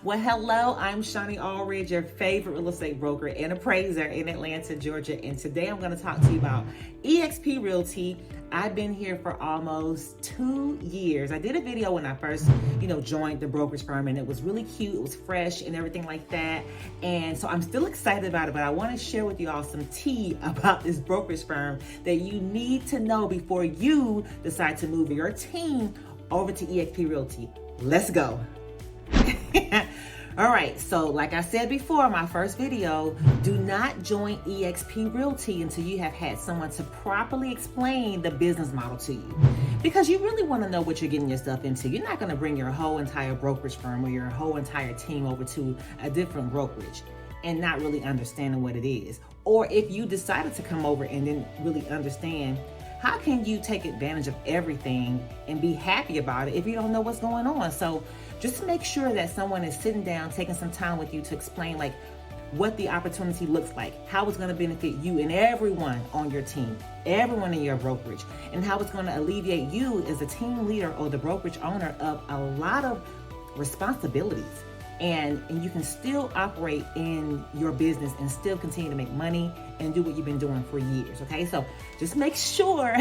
Well, hello, I'm Shonnie Alridge, your favorite real estate broker and appraiser in Atlanta, Georgia. And today I'm going to talk to you about eXp Realty. I've been here for almost 2 years. I did a video when I first, joined the brokerage firm, and it was really cute. It was fresh and everything like that. And so I'm still excited about it, but I want to share with you all some tea about this brokerage firm that you need to know before you decide to move your team over to eXp Realty. Let's go. All right, so like I said before in my first video, do not join eXp Realty until you have had someone to properly explain the business model to you, because you really want to know what you're getting yourself into. You're not going to bring your whole entire brokerage firm or your whole entire team over to a different brokerage and not really understanding what it is. Or if you decided to come over and didn't really understand, how can you take advantage of everything and be happy about it if you don't know what's going on? So just make sure that someone is sitting down, taking some time with you to explain like what the opportunity looks like, how it's going to benefit you and everyone on your team, everyone in your brokerage, and how it's going to alleviate you as a team leader or the brokerage owner of a lot of responsibilities. And you can still operate in your business and still continue to make money and do what you've been doing for years, okay? So just make sure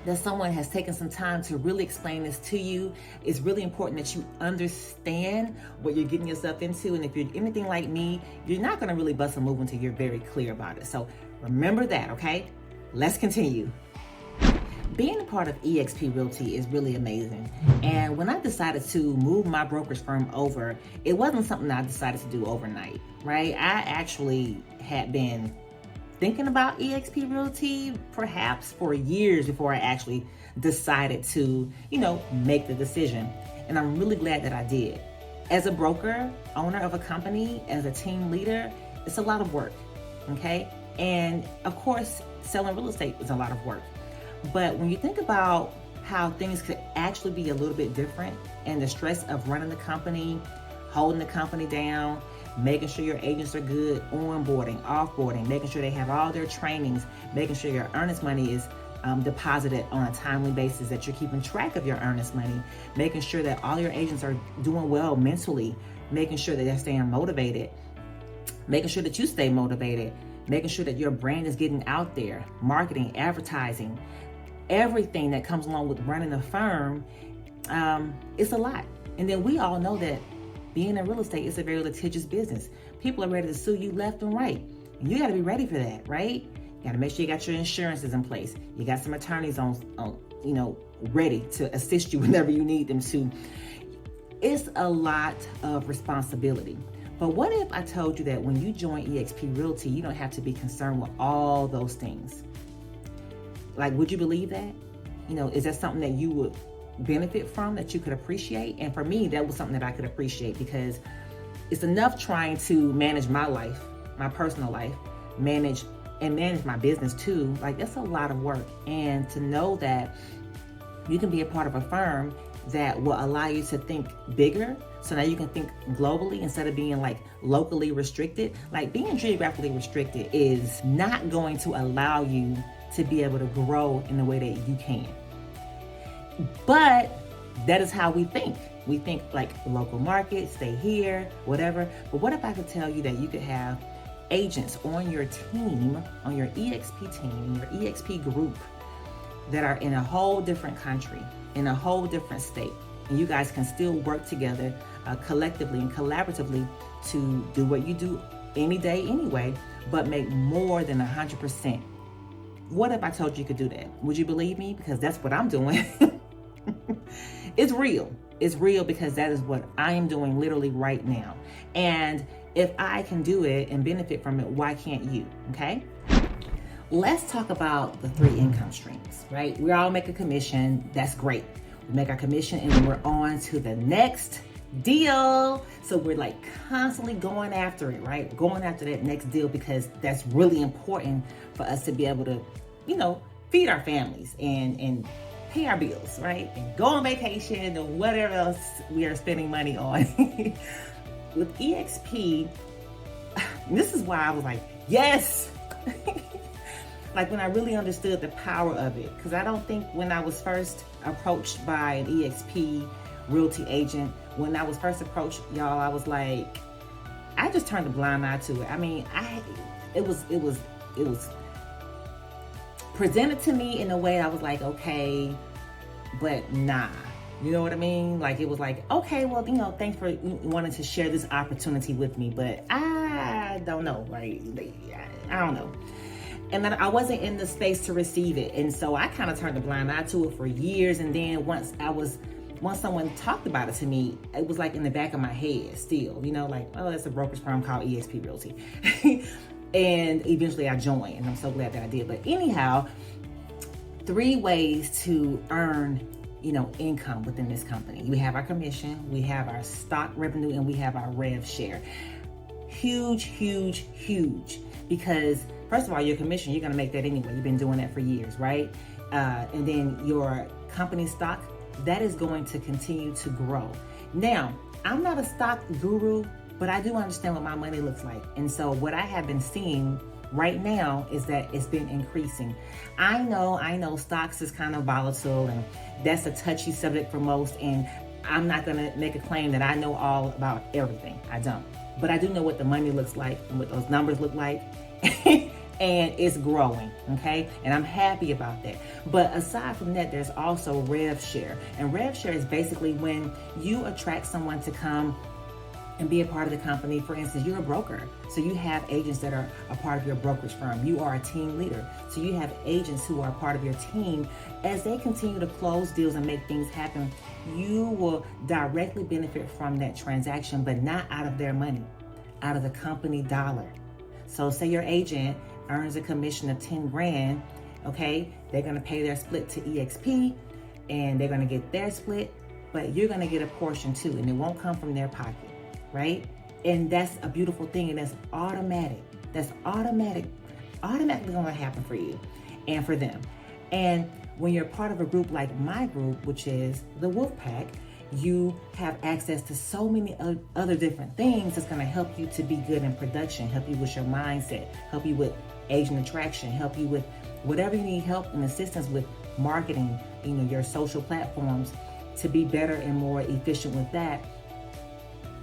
that someone has taken some time to really explain this to you. It's really important that you understand what you're getting yourself into. And if you're anything like me, you're not gonna really bust a move until you're very clear about it. So remember that, okay? Let's continue. Being a part of eXp Realty is really amazing. And when I decided to move my brokerage firm over, it wasn't something I decided to do overnight, right? I actually had been thinking about eXp Realty perhaps for years before I actually decided to, make the decision. And I'm really glad that I did. As a broker, owner of a company, as a team leader, it's a lot of work, okay? And of course, selling real estate is a lot of work. But when you think about how things could actually be a little bit different and the stress of running the company, holding the company down, making sure your agents are good, onboarding, offboarding, making sure they have all their trainings, making sure your earnest money is deposited on a timely basis, that you're keeping track of your earnest money, making sure that all your agents are doing well mentally, making sure that they're staying motivated, making sure that you stay motivated, making sure that your brand is getting out there, marketing, advertising, everything that comes along with running a firm, it's a lot. And then we all know that being in real estate is a very litigious business. People are ready to sue you left and right. And you gotta be ready for that, right? You gotta make sure you got your insurances in place. You got some attorneys on ready to assist you whenever you need them to. It's a lot of responsibility. But what if I told you that when you join eXp Realty, you don't have to be concerned with all those things? Like, would you believe that? Is that something that you would benefit from, that you could appreciate? And for me, that was something that I could appreciate, because it's enough trying to manage my life, my personal life, manage my business too. Like, that's a lot of work. And to know that you can be a part of a firm that will allow you to think bigger. So now you can think globally instead of being like locally restricted. Like, being geographically restricted is not going to allow you to be able to grow in the way that you can. But that is how we think. We think like local market, stay here, whatever. But what if I could tell you that you could have agents on your team, on your eXp team, your eXp group, that are in a whole different country, in a whole different state, and you guys can still work together collectively and collaboratively to do what you do any day anyway, but make more than 100%. What if I told you you could do that? Would you believe me? Because that's what I'm doing. It's real. It's real, because that is what I am doing literally right now. And if I can do it and benefit from it, why can't you? Okay? Let's talk about the 3 income streams, right? We all make a commission. That's great. We make our commission and then we're on to the next deal. So we're like constantly going after it, right? Going after that next deal, because that's really important for us to be able to, feed our families and pay our bills, right? And go on vacation and whatever else we are spending money on. With eXp, this is why I was like, yes. Like, when I really understood the power of it, because I don't think when I was first approached by an eXp realty agent. When I was first approached, y'all, I was like, I just turned a blind eye to it. I mean, it was presented to me in a way I was like, okay, but nah. You know what I mean? Like, it was like, okay, well, thanks for wanting to share this opportunity with me, but I don't know, right? I don't know. And then I wasn't in the space to receive it. And so I kind of turned a blind eye to it for years. And then once someone talked about it to me, it was like in the back of my head still, like, oh, it's a brokerage firm called eXp Realty. And eventually I joined, and I'm so glad that I did. But anyhow, 3 ways to earn income within this company. We have our commission, we have our stock revenue, and we have our rev share. Huge, huge, huge. Because first of all, your commission, you're gonna make that anyway. You've been doing that for years, right? And then your company stock, that is going to continue to grow. Now, I'm not a stock guru, but I do understand what my money looks like. And so what I have been seeing right now is that it's been increasing. I know stocks is kind of volatile, and that's a touchy subject for most, and I'm not gonna make a claim that I know all about everything. I don't. But I do know what the money looks like and what those numbers look like. And it's growing, okay? And I'm happy about that. But aside from that, there's also rev share. And rev share is basically when you attract someone to come and be a part of the company. For instance, you're a broker, so you have agents that are a part of your brokerage firm. You are a team leader, so you have agents who are a part of your team. As they continue to close deals and make things happen, you will directly benefit from that transaction, but not out of their money, out of the company dollar. So say your agent earns a commission of 10 grand, okay? They're gonna pay their split to eXp, and they're gonna get their split, but you're gonna get a portion too, and it won't come from their pocket. Right? And that's a beautiful thing, and that's automatic. That's automatically gonna happen for you and for them. And when you're part of a group like my group, which is the Wolf Pack, you have access to so many other different things that's gonna help you to be good in production, help you with your mindset, help you with agent attraction, help you with whatever you need help and assistance with marketing, your social platforms, to be better and more efficient with that.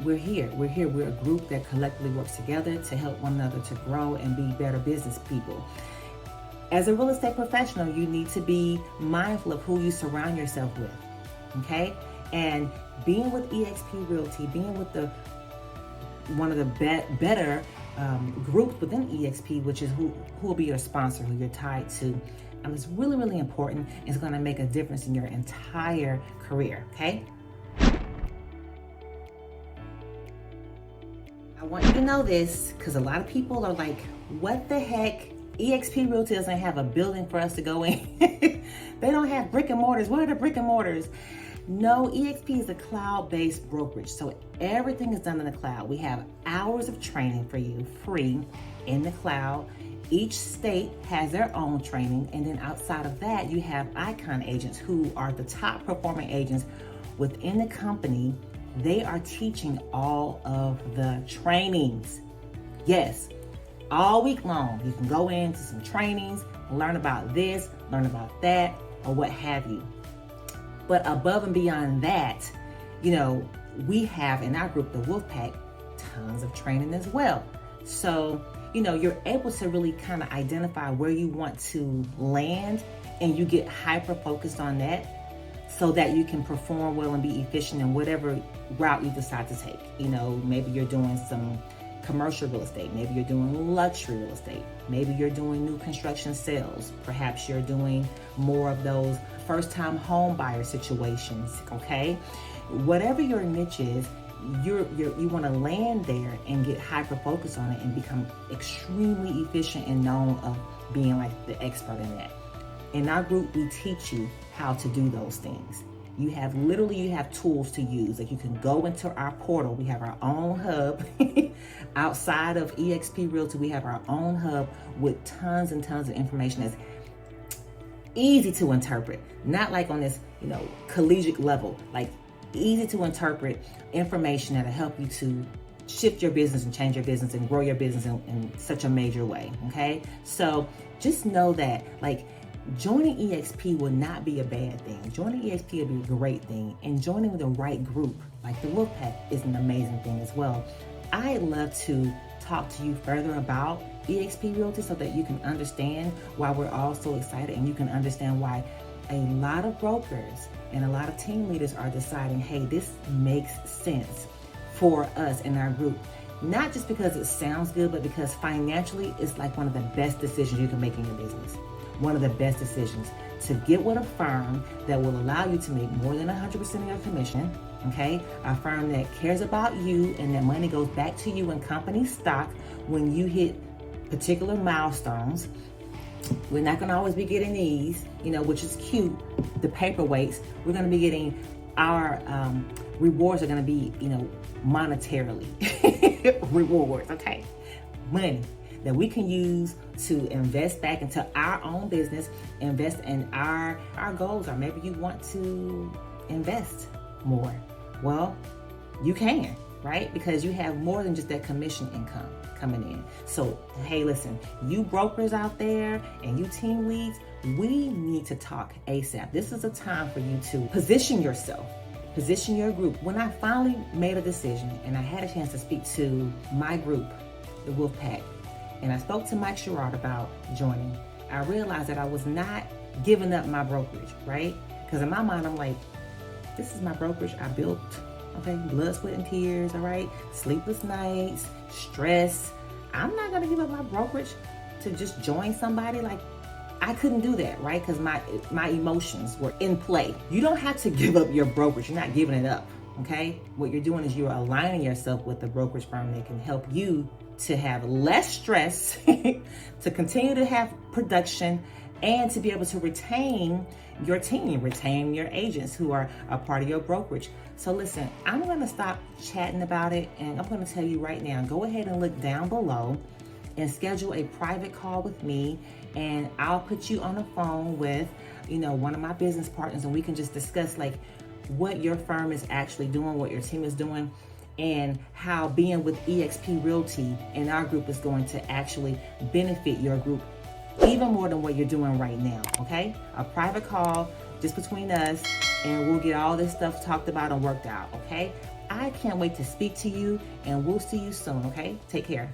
We're here. We're a group that collectively works together to help one another to grow and be better business people. As a real estate professional, you need to be mindful of who you surround yourself with, okay? And being with eXp Realty, being with one of the better groups within eXp, which is who will be your sponsor, who you're tied to, it's really, really important. It's going to make a difference in your entire career, okay? I want you to know this, because a lot of people are like, what the heck? eXp Realty doesn't have a building for us to go in. They don't have brick and mortars. What are the brick and mortars? No, eXp is a cloud-based brokerage, so everything is done in the cloud. We have hours of training for you, free, in the cloud. Each state has their own training, and then outside of that, you have icon agents who are the top performing agents within the company. They are teaching all of the trainings. Yes, all week long, you can go into some trainings, learn about this, learn about that, or what have you. But above and beyond that, we have in our group, the Wolf Pack, tons of training as well. So, you're able to really kind of identify where you want to land, and you get hyper focused on that so that you can perform well and be efficient in whatever route you decide to take. Maybe you're doing some commercial real estate. Maybe you're doing luxury real estate. Maybe you're doing new construction sales. Perhaps you're doing more of those first-time home buyer situations, okay? Whatever your niche is, you want to land there and get hyper-focused on it and become extremely efficient and known of being like the expert in that. In our group, we teach you how to do those things. You have tools to use. Like, you can go into our portal. We have our own hub. Outside of eXp Realty, we have our own hub with tons and tons of information that's easy to interpret. Not like on this, collegiate level. Like, easy to interpret information that'll help you to shift your business and change your business and grow your business in such a major way, okay? So just know that, like, joining eXp will not be a bad thing. Joining eXp will be a great thing. And joining the right group, like the Wolfpack, is an amazing thing as well. I'd love to talk to you further about eXp Realty so that you can understand why we're all so excited, and you can understand why a lot of brokers and a lot of team leaders are deciding, hey, this makes sense for us in our group. Not just because it sounds good, but because financially it's like one of the best decisions you can make in your business. One of the best decisions, to get with a firm that will allow you to make more than 100% of your commission, okay? A firm that cares about you and that money goes back to you in company stock when you hit particular milestones. We're not gonna always be getting these, which is cute, the paperweights. We're gonna be getting our rewards are gonna be, monetarily rewards, okay? Money that we can use to invest back into our own business, invest in our goals, or maybe you want to invest more. Well, you can, right? Because you have more than just that commission income coming in. So, hey, listen, you brokers out there and you team leads, we need to talk ASAP. This is a time for you to position yourself, position your group. When I finally made a decision and I had a chance to speak to my group, the Wolfpack, and I spoke to Mike Sherrod about joining, I realized that I was not giving up my brokerage, right? Because in my mind, I'm like, this is my brokerage I built, okay? Blood, sweat, and tears, all right? Sleepless nights, stress. I'm not gonna give up my brokerage to just join somebody. Like, I couldn't do that, right? Because my emotions were in play. You don't have to give up your brokerage. You're not giving it up, okay? What you're doing is you're aligning yourself with the brokerage firm that can help you to have less stress, to continue to have production, and to be able to retain your team, retain your agents who are a part of your brokerage. So listen, I'm gonna stop chatting about it, and I'm gonna tell you right now, go ahead and look down below and schedule a private call with me, and I'll put you on the phone with, one of my business partners, and we can just discuss like what your firm is actually doing, what your team is doing, and how being with eXp Realty in our group is going to actually benefit your group even more than what you're doing right now, okay? A private call just between us, and we'll get all this stuff talked about and worked out, okay? I can't wait to speak to you, and we'll see you soon, okay? Take care.